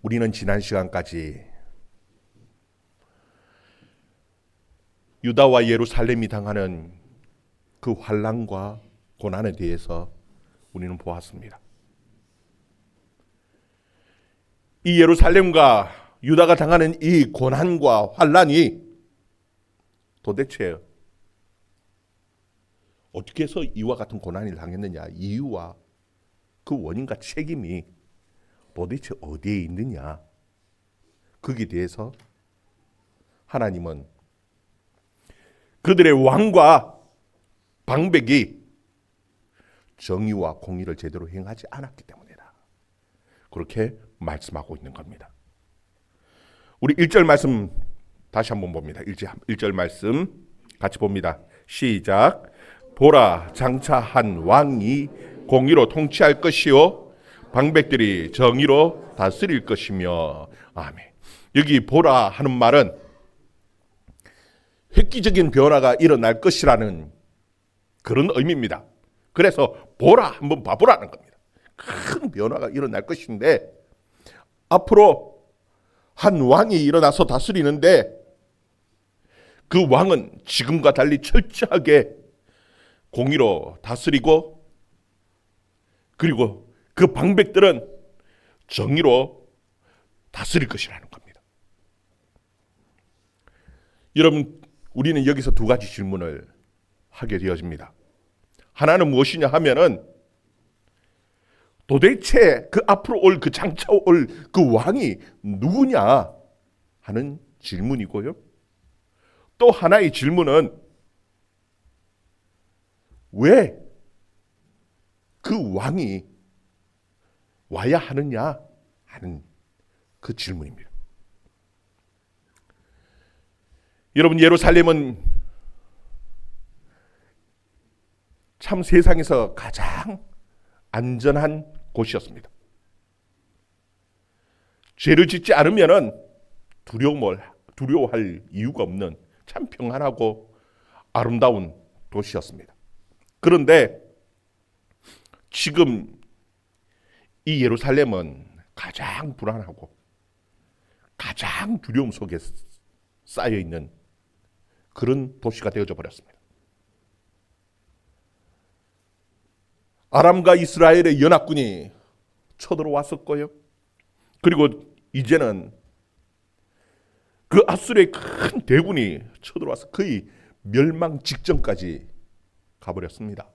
우리는 지난 시간까지 유다와 예루살렘이 당하는 그 환난과 고난에 대해서 우리는 보았습니다. 이 예루살렘과 유다가 당하는 이 고난과 환난이 도대체 어떻게 해서 이와 같은 고난을 당했느냐, 이유와 그 원인과 책임이 도대체 어디에 있느냐, 거기에 대해서 하나님은 그들의 왕과 방백이 정의와 공의를 제대로 행하지 않았기 때문이다, 그렇게 말씀하고 있는 겁니다. 우리 1절 말씀 다시 한번 봅니다. 1절 말씀 같이 봅니다. 시작. 보라, 장차 한 왕이 공의로 통치할 것이요 방백들이 정의로 다스릴 것이며. 아멘. 여기 보라 하는 말은 획기적인 변화가 일어날 것이라는 그런 의미입니다. 그래서 보라, 한번 봐보라는 겁니다. 큰 변화가 일어날 것인데 앞으로 한 왕이 일어나서 다스리는데 그 왕은 지금과 달리 철저하게 공의로 다스리고, 그리고 그 방백들은 정의로 다스릴 것이라는 겁니다. 여러분, 우리는 여기서 두 가지 질문을 하게 되어집니다. 하나는 무엇이냐 하면은 도대체 그 앞으로 올, 그 장차 올 그 왕이 누구냐 하는 질문이고요. 또 하나의 질문은 왜 그 왕이 와야 하느냐 하는 그 질문입니다. 여러분, 예루살렘은 참 세상에서 가장 안전한 곳이었습니다. 죄를 짓지 않으면은 두려워할 이유가 없는 참 평안하고 아름다운 도시였습니다. 그런데 지금 이 예루살렘은 가장 불안하고 가장 두려움 속에 쌓여 있는 그런 도시가 되어져 버렸습니다. 아람과 이스라엘의 연합군이 쳐들어왔었고요. 그리고 이제는 그 아수르의 큰 대군이 쳐들어와서 거의 멸망 직전까지 가버렸습니다.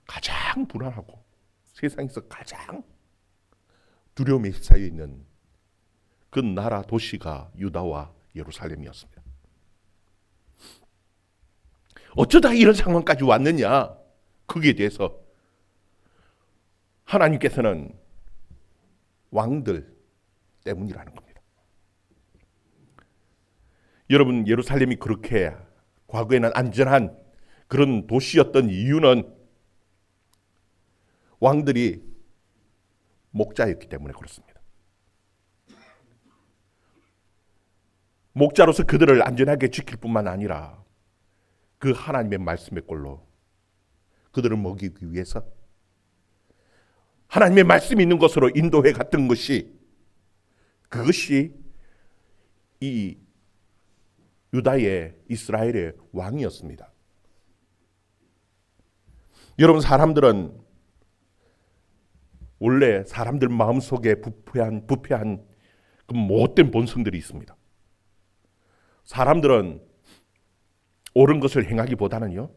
가장 불안하고 세상에서 가장 두려움에 휩싸여 있는 그 나라 도시가 유다와 예루살렘이었습니다. 어쩌다 이런 상황까지 왔느냐, 거기에 대해서 하나님께서는 왕들 때문이라는 겁니다. 여러분, 예루살렘이 그렇게 과거에는 안전한 그런 도시였던 이유는 왕들이 목자였기 때문에 그렇습니다. 목자로서 그들을 안전하게 지킬 뿐만 아니라 그 하나님의 말씀의 꼴로 그들을 먹이기 위해서 하나님의 말씀이 있는 곳으로 인도해 갔던 것이, 그것이 이 유다의 이스라엘의 왕이었습니다. 여러분, 사람들은 원래 사람들 마음속에 부패한 그 못된 본성들이 있습니다. 사람들은 옳은 것을 행하기보다는요,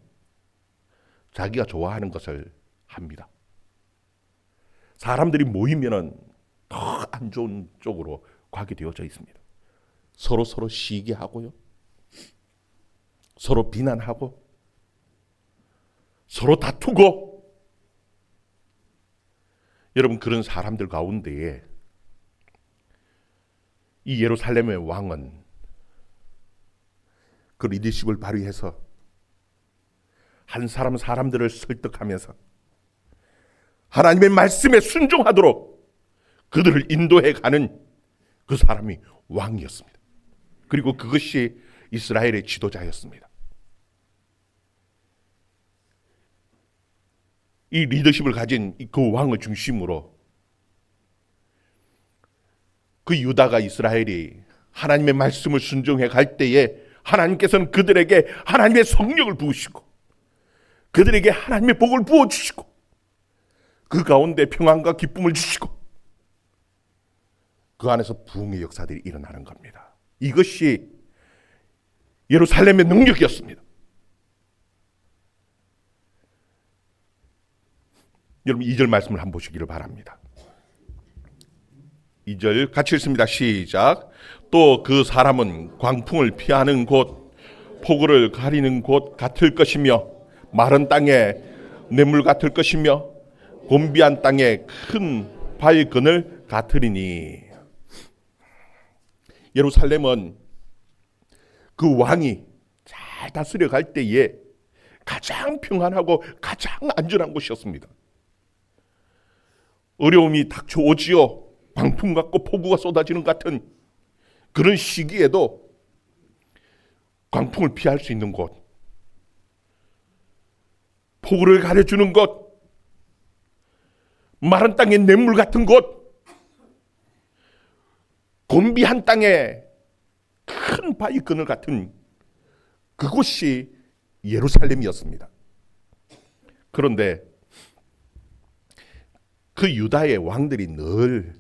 자기가 좋아하는 것을 합니다. 사람들이 모이면은 더 안 좋은 쪽으로 가게 되어져 있습니다. 서로 시기하고요, 서로 비난하고, 서로 다투고. 여러분, 그런 사람들 가운데에 이 예루살렘의 왕은 그 리더십을 발휘해서 한 사람들을 설득하면서 하나님의 말씀에 순종하도록 그들을 인도해 가는 그 사람이 왕이었습니다. 그리고 그것이 이스라엘의 지도자였습니다. 이 리더십을 가진 그 왕을 중심으로 그 유다가 이스라엘이 하나님의 말씀을 순종해 갈 때에 하나님께서는 그들에게 하나님의 성령을 부으시고 그들에게 하나님의 복을 부어주시고 그 가운데 평안과 기쁨을 주시고 그 안에서 부흥의 역사들이 일어나는 겁니다. 이것이 예루살렘의 능력이었습니다. 여러분 2절 말씀을 한번 보시기를 바랍니다. 2절 같이 읽습니다. 시작. 또 그 사람은 광풍을 피하는 곳, 폭우를 가리는 곳 같을 것이며 마른 땅에 냇물 같을 것이며 곤비한 땅에 큰 바위 그늘 같으리니. 예루살렘은 그 왕이 잘 다스려 갈 때에 가장 평안하고 가장 안전한 곳이었습니다. 어려움이 닥쳐오지요. 광풍 같고 폭우가 쏟아지는 같은 그런 시기에도 광풍을 피할 수 있는 곳, 폭우를 가려주는 곳, 마른 땅에 냇물 같은 곳, 곤비한 땅에 큰 바위 그늘 같은 그곳이 예루살렘이었습니다. 그런데 그 유다의 왕들이 늘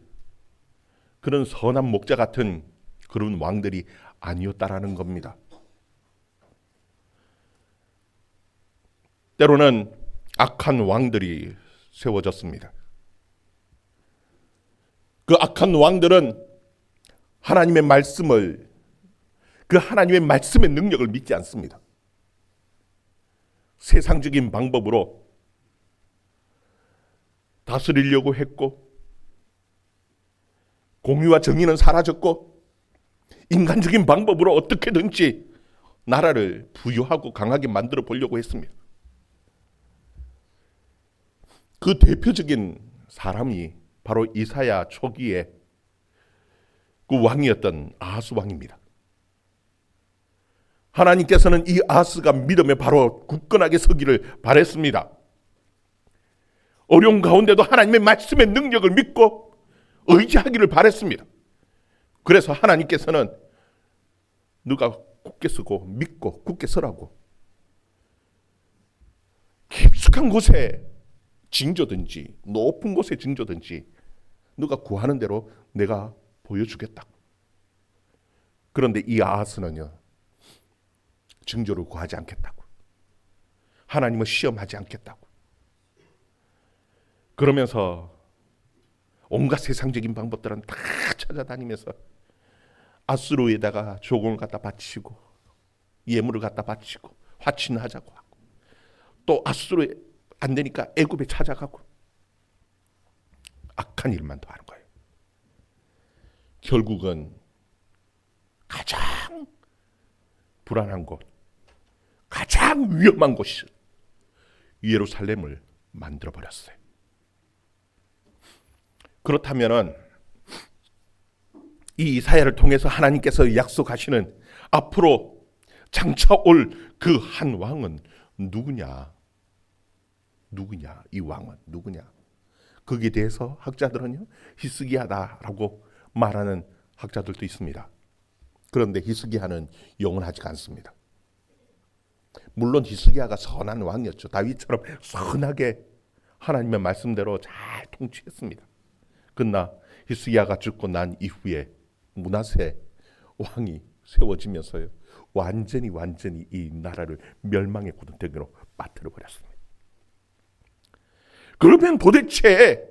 그런 선한 목자 같은 그런 왕들이 아니었다라는 겁니다. 때로는 악한 왕들이 세워졌습니다. 그 악한 왕들은 하나님의 말씀을, 그 하나님의 말씀의 능력을 믿지 않습니다. 세상적인 방법으로 다스리려고 했고, 공의와 정의는 사라졌고, 인간적인 방법으로 어떻게든지 나라를 부유하고 강하게 만들어 보려고 했습니다. 그 대표적인 사람이 바로 이사야 초기에 그 왕이었던 아하스 왕입니다. 하나님께서는 이 아하스가 믿음에 바로 굳건하게 서기를 바랬습니다. 어려운 가운데도 하나님의 말씀의 능력을 믿고 의지하기를 바랬습니다. 그래서 하나님께서는 너가 굳게 서고 믿고 굳게 서라고 깊숙한 곳에 징조든지 높은 곳에 징조든지 너가 구하는 대로 내가 보여주겠다. 그런데 이 아하스는요, 징조를 구하지 않겠다고, 하나님을 시험하지 않겠다고, 그러면서 온갖 세상적인 방법들은 다 찾아다니면서 아수르에다가 조공을 갖다 바치고 예물을 갖다 바치고 화친을 하자고 하고, 또 아수르에 안 되니까 애굽에 찾아가고 악한 일만 더 하는 거예요. 결국은 가장 불안한 곳, 가장 위험한 곳이 예루살렘을 만들어 버렸어요. 그렇다면은 이 이사야를 통해서 하나님께서 약속하시는 앞으로 장차 올 그 한 왕은 누구냐? 이 왕은 누구냐? 거기에 대해서 학자들은요, 히스기야다라고 말하는 학자들도 있습니다. 그런데 히스기야는 영원하지가 않습니다. 물론 히스기야가 선한 왕이었죠. 다윗처럼 선하게 하나님의 말씀대로 잘 통치했습니다. 그러나 히스기야가 죽고 난 이후에 므낫세 왕이 세워지면서요, 완전히 이 나라를 멸망의 구덩이로 빠뜨려 버렸습니다. 그러면 도대체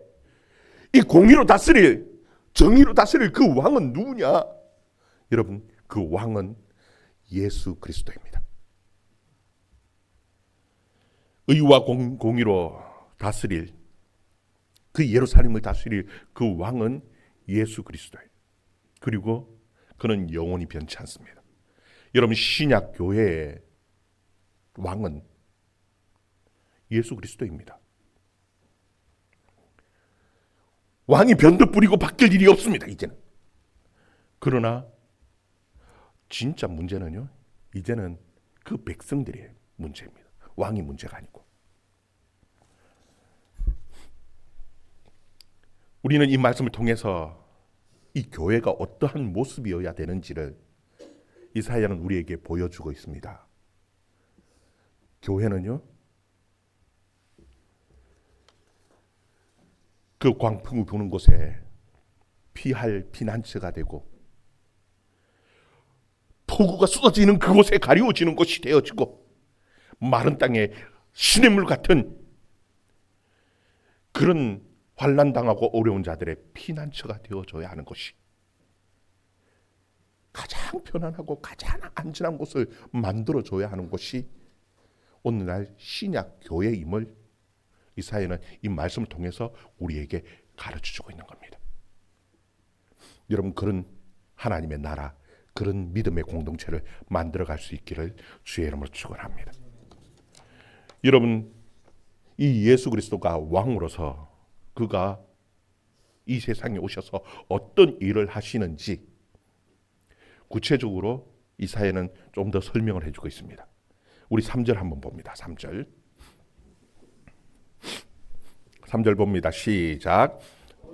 이 공의로 다스릴, 정의로 다스릴 그 왕은 누구냐? 여러분, 그 왕은 예수 그리스도입니다. 의와 공의로 다스릴, 그 예루살렘을 다스릴 그 왕은 예수 그리스도예요. 그리고 그는 영원히 변치 않습니다. 여러분, 신약 교회의 왕은 예수 그리스도입니다. 왕이 변도 뿌리고 바뀔 일이 없습니다, 이제는. 그러나 진짜 문제는요, 이제는 그 백성들의 문제입니다. 왕이 문제가 아니고. 우리는 이 말씀을 통해서 이 교회가 어떠한 모습이어야 되는지를 이사야는 우리에게 보여주고 있습니다. 교회는요, 그 광풍이 부는 곳에 피할 피난처가 되고 폭우가 쏟아지는 그곳에 가리워지는 곳이 되어지고 마른 땅에 시냇물 같은 그런 환난당하고 어려운 자들의 피난처가 되어줘야 하는 것이, 가장 편안하고 가장 안전한 곳을 만들어줘야 하는 것이 오늘날 신약 교회임을 이사야는 이 말씀을 통해서 우리에게 가르쳐주고 있는 겁니다. 여러분, 그런 하나님의 나라, 그런 믿음의 공동체를 만들어갈 수 있기를 주의 이름으로 축원합니다. 여러분, 이 예수 그리스도가 왕으로서 그가 이 세상에 오셔서 어떤 일을 하시는지 구체적으로 이사야는 좀 더 설명을 해주고 있습니다. 우리 3절 한번 봅니다. 3절 봅니다. 시작.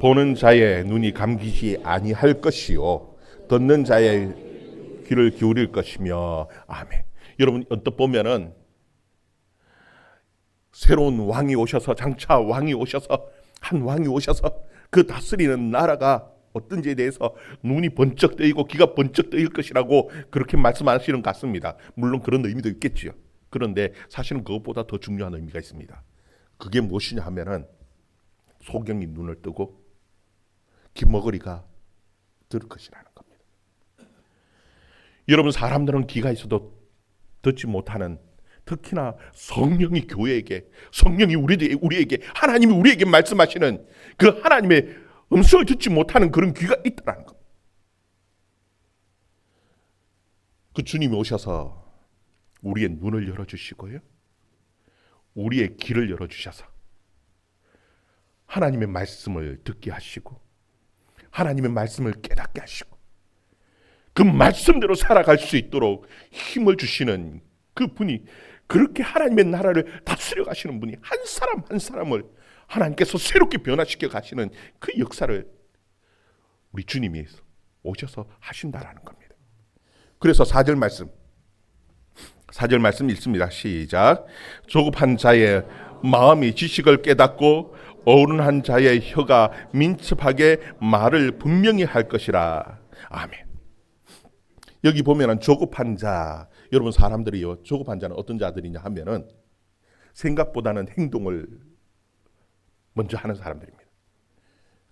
보는 자의 눈이 감기지 아니할 것이요 듣는 자의 귀를 기울일 것이며. 아멘. 여러분, 언뜻 보면은 새로운 왕이 오셔서, 장차 왕이 오셔서, 한 왕이 오셔서 그 다스리는 나라가 어떤지에 대해서 눈이 번쩍 뜨이고 귀가 번쩍 뜨일 것이라고 그렇게 말씀하시는 것 같습니다. 물론 그런 의미도 있겠지요. 그런데 사실은 그것보다 더 중요한 의미가 있습니다. 그게 무엇이냐 하면은 소경이 눈을 뜨고 귀머거리가 들을 것이라는 겁니다. 여러분, 사람들은 귀가 있어도 듣지 못하는, 특히나 성령이 교회에게, 성령이 우리에게, 하나님이 우리에게 말씀하시는 그 하나님의 음성을 듣지 못하는 그런 귀가 있다는 겁니다. 그 주님이 오셔서 우리의 눈을 열어주시고요, 우리의 귀를 열어주셔서 하나님의 말씀을 듣게 하시고 하나님의 말씀을 깨닫게 하시고 그 말씀대로 살아갈 수 있도록 힘을 주시는 그 분이, 그렇게 하나님의 나라를 다스려 가시는 분이 한 사람 한 사람을 하나님께서 새롭게 변화시켜 가시는 그 역사를 우리 주님이 오셔서 하신다라는 겁니다. 그래서 4절 말씀 읽습니다. 시작. 조급한 자의 마음이 지식을 깨닫고 어른한 자의 혀가 민첩하게 말을 분명히 할 것이라. 아멘. 여기 보면은 조급한 자, 여러분, 사람들이요, 조급한 자는 어떤 자들이냐 하면은 생각보다는 행동을 먼저 하는 사람들입니다.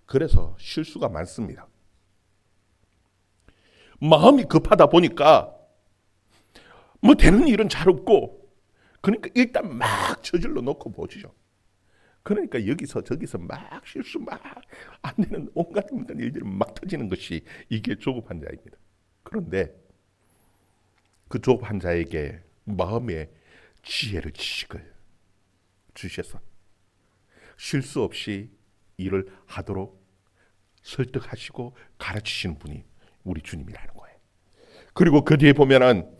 그래서 실수가 많습니다. 마음이 급하다 보니까 뭐 되는 일은 잘 없고, 그러니까 일단 막 저질러 놓고 보죠. 그러니까 여기서 저기서 막 실수 막 안 되는 온갖 일들이 막 터지는 것이 이게 조급한 자입니다. 그런데 그 조급한 자에게 마음의 지혜를, 지식을 주셔서 실수 없이 일을 하도록 설득하시고 가르치시는 분이 우리 주님이라는 거예요. 그리고 그 뒤에 보면은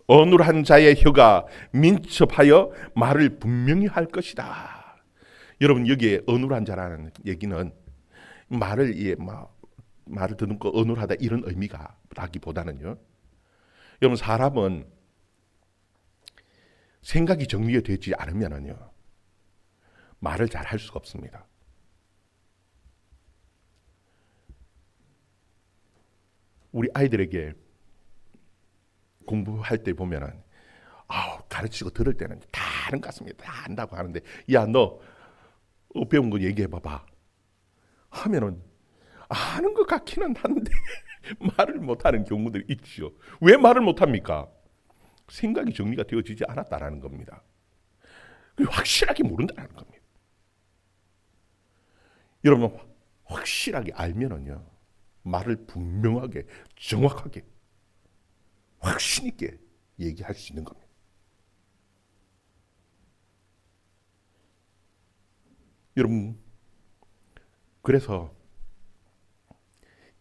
어눌한 자의 혀가 민첩하여 말을 분명히 할 것이다. 여러분, 여기에 어눌한 자라는 얘기는 말을 듣는거 어눌하다 이런 의미가 라기보다는요, 여러분, 사람은 생각이 정리가 되지 않으면은요 말을 잘 할 수가 없습니다. 우리 아이들에게 공부할 때 보면은 가르치고 들을 때는 다 아는 것 같습니다. 다 안다고 하는데, 야, 너 배운 거 얘기해 봐봐 하면은 아는 것 같기는 한데 말을 못하는 경우들이 있죠. 왜 말을 못합니까? 생각이 정리가 되어지지 않았다라는 겁니다. 확실하게 모른다는 겁니다. 여러분, 확실하게 알면은요 말을 분명하게, 정확하게, 확신 있게 얘기할 수 있는 겁니다. 여러분, 그래서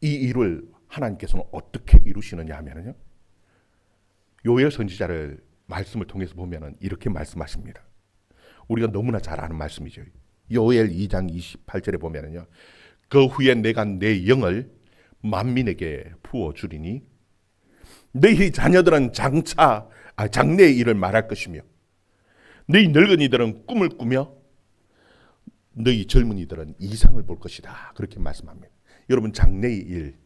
이 일을 하나님께서는 어떻게 이루시느냐 하면요, 요엘 선지자를 말씀을 통해서 보면은 이렇게 말씀하십니다. 우리가 너무나 잘 아는 말씀이죠. 요엘 2장 28절에 보면은요, 그 후에 내가 내 영을 만민에게 부어주리니 너희 자녀들은 장래의 일을 말할 것이며 너희 늙은이들은 꿈을 꾸며 너희 젊은이들은 이상을 볼 것이다. 그렇게 말씀합니다. 여러분, 장래의 일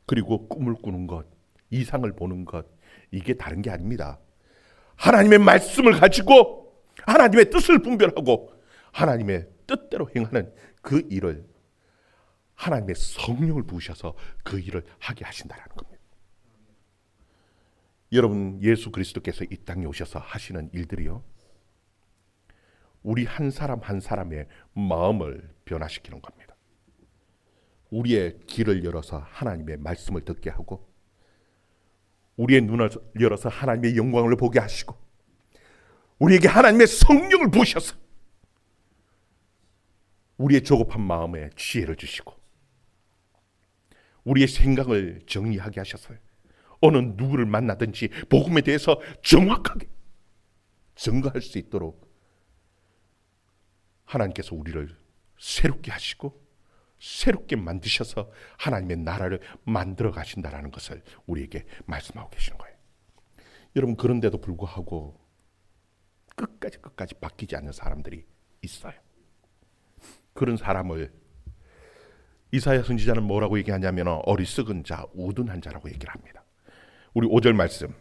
그리고 꿈을 꾸는 것, 이상을 보는 것, 이게 다른 게 아닙니다. 하나님의 말씀을 가지고 하나님의 뜻을 분별하고 하나님의 뜻대로 행하는 그 일을 하나님의 성령을 부으셔서 그 일을 하게 하신다는 겁니다. 여러분, 예수 그리스도께서 이 땅에 오셔서 하시는 일들이요, 우리 한 사람 한 사람의 마음을 변화시키는 겁니다. 우리의 귀를 열어서 하나님의 말씀을 듣게 하고 우리의 눈을 열어서 하나님의 영광을 보게 하시고 우리에게 하나님의 성령을 부으셔서 우리의 조급한 마음에 지혜를 주시고 우리의 생각을 정리하게 하셔서요, 어느 누구를 만나든지 복음에 대해서 정확하게 증거할 수 있도록 하나님께서 우리를 새롭게 하시고 새롭게 만드셔서 하나님의 나라를 만들어 가신다라는 것을 우리에게 말씀하고 계시는 거예요. 여러분, 그런데도 불구하고 끝까지 바뀌지 않는 사람들이 있어요. 그런 사람을 이사야 선지자는 뭐라고 얘기하냐면 어리석은 자, 우둔한 자라고 얘기를 합니다. 우리 5절 말씀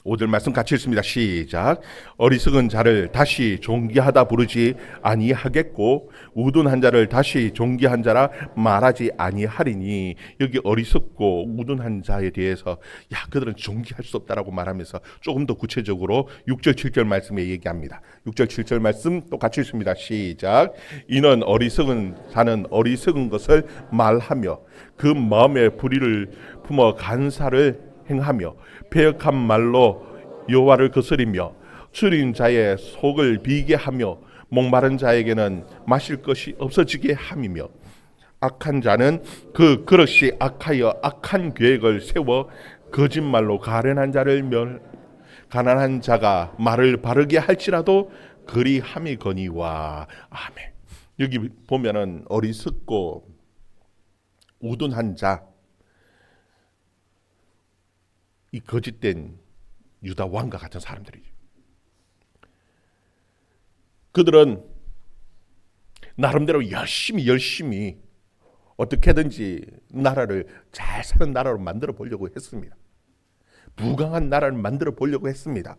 5절 말씀 같이 읽습니다. 시작. 어리석은 자를 다시 존귀하다 부르지 아니하겠고 우둔한 자를 다시 존귀한 자라 말하지 아니하리니, 여기 어리석고 우둔한 자에 대해서 그들은 존귀할 수 없다라고 말하면서 조금 더 구체적으로 6절 7절 말씀에 얘기합니다. 6절 7절 말씀 또 같이 읽습니다. 시작. 이는 어리석은 자는 어리석은 것을 말하며 그 마음에 불의를 품어 간사를 행하며 배역한 말로 여호와를 거스리며 줄인 자의 속을 비게 하며 목마른 자에게는 마실 것이 없어지게 함이며 악한 자는 그 그릇이 악하여 악한 계획을 세워 거짓말로 가련한 자가 말을 바르게 할지라도 그리함이거니와. 아멘. 여기 보면은 어리석고 우둔한 자, 이 거짓된 유다 왕과 같은 사람들이죠. 그들은 나름대로 열심히 어떻게든지 나라를 잘 사는 나라로 만들어 보려고 했습니다. 부강한 나라를 만들어 보려고 했습니다.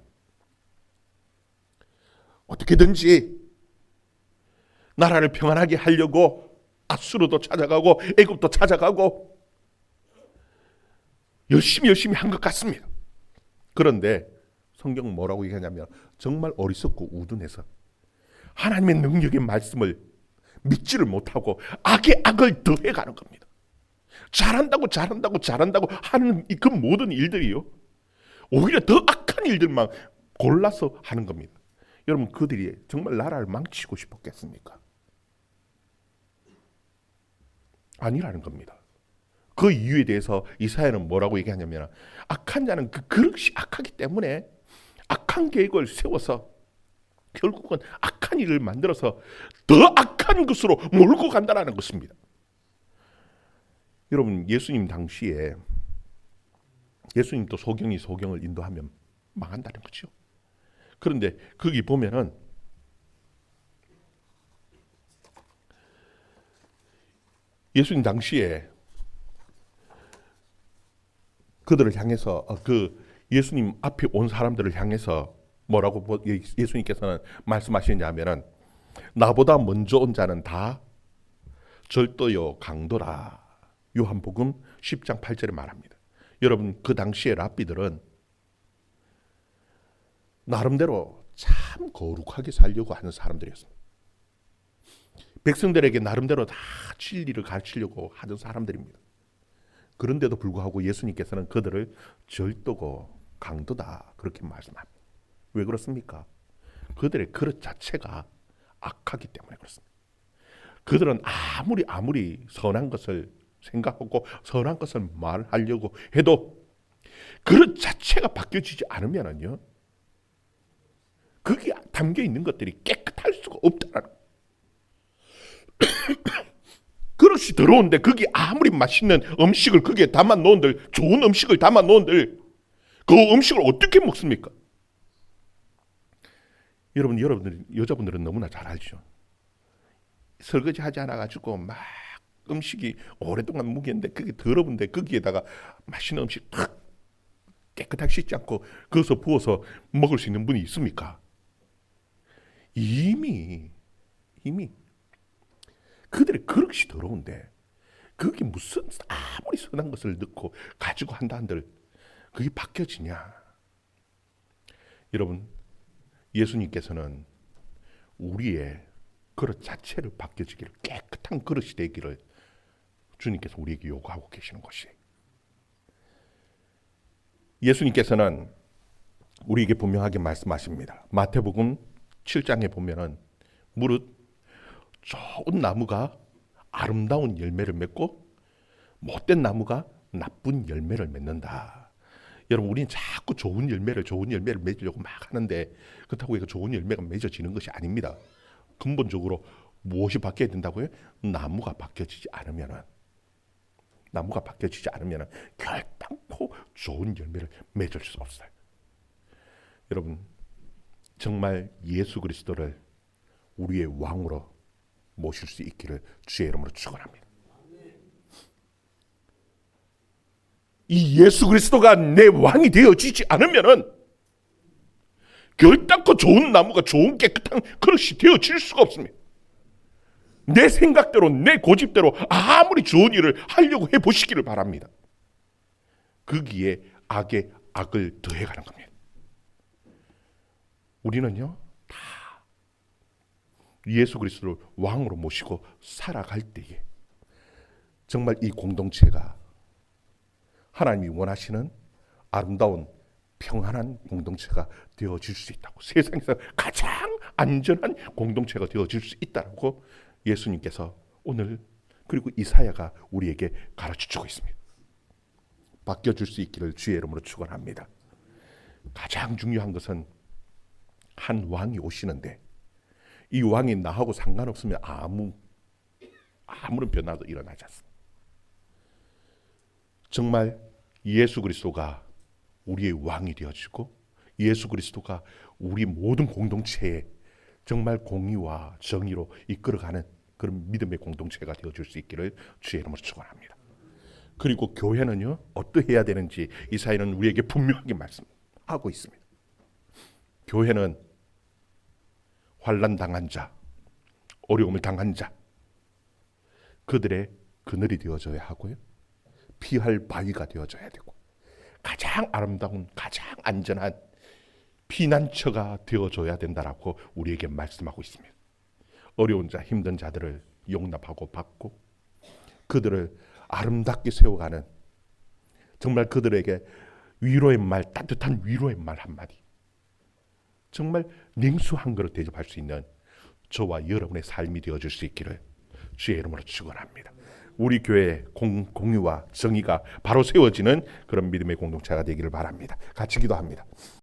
어떻게든지 나라를 평안하게 하려고 아수르도 찾아가고 애굽도 찾아가고 열심히 한 것 같습니다. 그런데 성경은 뭐라고 얘기하냐면 정말 어리석고 우둔해서 하나님의 능력의 말씀을 믿지를 못하고 악에 악을 더해가는 겁니다. 잘한다고 하는 그 모든 일들이요, 오히려 더 악한 일들만 골라서 하는 겁니다. 여러분, 그들이 정말 나라를 망치고 싶었겠습니까? 아니라는 겁니다. 그 이유에 대해서 이사야는 뭐라고 얘기하냐면 악한 자는 그 그릇이 악하기 때문에 악한 계획을 세워서 결국은 악한 일을 만들어서 더 악한 것으로 몰고 간다는 것입니다. 여러분, 예수님 당시에 예수님도 소경을 인도하면 망한다는 거죠. 그런데 거기 보면은 예수님 당시에 그들을 향해서 그 예수님 앞에 온 사람들을 향해서 뭐라고 예수님께서는 말씀하시냐면은 나보다 먼저 온 자는 다 절도요 강도라. 요한복음 10장 8절에 말합니다. 여러분, 그 당시에 랍비들은 나름대로 참 거룩하게 살려고 하는 사람들이었습니다. 백성들에게 나름대로 다 진리를 가르치려고 하는 사람들입니다. 그런데도 불구하고 예수님께서는 그들을 절도고 강도다 그렇게 말씀합니다. 왜 그렇습니까? 그들의 그릇 자체가 악하기 때문에 그렇습니다. 그들은 아무리 선한 것을 생각하고 선한 것을 말하려고 해도 그릇 자체가 바뀌어지지 않으면요, 거기에 담겨 있는 것들이 깨끗할 수가 없다는 그릇이 더러운데 거기 아무리 맛있는 음식을 거기에 담아 놓은들, 좋은 음식을 담아 놓은들 그 음식을 어떻게 먹습니까? 여러분들 여자분들은 너무나 잘 알죠. 설거지 하지 않아 가지고 막 음식이 오랫동안 묵였는데 그게 더러운데 거기에다가 맛있는 음식 탁 깨끗하게 씻지 않고 거기서 부어서 먹을 수 있는 분이 있습니까? 이미 그들의 그릇이 더러운데 그게 무슨 아무리 선한 것을 넣고 가지고 한다 한들 그게 바뀌어지냐? 여러분, 예수님께서는 우리의 그릇 자체를 바뀌어지기를, 깨끗한 그릇이 되기를 주님께서 우리에게 요구하고 계시는 것이에요. 예수님께서는 우리에게 분명하게 말씀하십니다. 마태복음 7장에 보면은 무릇 좋은 나무가 아름다운 열매를 맺고 못된 나무가 나쁜 열매를 맺는다. 여러분, 우리는 자꾸 좋은 열매를 맺으려고 막 하는데 그렇다고 해서 좋은 열매가 맺어지는 것이 아닙니다. 근본적으로 무엇이 바뀌어야 된다고요? 나무가 바뀌어지지 않으면은 결단코 좋은 열매를 맺을 수 없어요. 여러분, 정말 예수 그리스도를 우리의 왕으로 모실 수 있기를 주의 이름으로 축원합니다. 이 예수 그리스도가 내 왕이 되어지지 않으면은 결단코 좋은 나무가 좋은 깨끗한 그릇이 되어질 수가 없습니다. 내 생각대로 내 고집대로 아무리 좋은 일을 하려고 해보시기를 바랍니다. 거기에 악에 악을 더해가는 겁니다. 우리는요 다 예수 그리스도를 왕으로 모시고 살아갈 때에 정말 이 공동체가 하나님이 원하시는 아름다운 평안한 공동체가 되어질 수 있다고, 세상에서 가장 안전한 공동체가 되어질 수 있다고 예수님께서 오늘 그리고 이사야가 우리에게 가르쳐주고 있습니다. 바뀌어질 수 있기를 주의 이름으로 축원합니다. 가장 중요한 것은 한 왕이 오시는데 이 왕이 나하고 상관없으면 아무런 변화도 일어나지 않습니다. 정말 예수 그리스도가 우리의 왕이 되어지고 예수 그리스도가 우리 모든 공동체에 정말 공의와 정의로 이끌어가는 그런 믿음의 공동체가 되어줄 수 있기를 주의 이름으로 축원합니다. 그리고 교회는요 어떠해야 되는지 이사야는 우리에게 분명하게 말씀하고 있습니다. 교회는 환난 당한 자, 어려움을 당한 자, 그들의 그늘이 되어줘야 하고요, 피할 바위가 되어줘야 되고, 가장 아름다운, 가장 안전한 피난처가 되어줘야 된다라고 우리에게 말씀하고 있습니다. 어려운 자, 힘든 자들을 용납하고 받고 그들을 아름답게 세워가는, 정말 그들에게 위로의 말, 따뜻한 위로의 말 한마디, 정말 냉수 한 그릇 대접할 수 있는 저와 여러분의 삶이 되어줄 수 있기를 주의 이름으로 축원합니다. 우리 교회의 공의와 정의가 바로 세워지는 그런 믿음의 공동체가 되기를 바랍니다. 같이 기도합니다.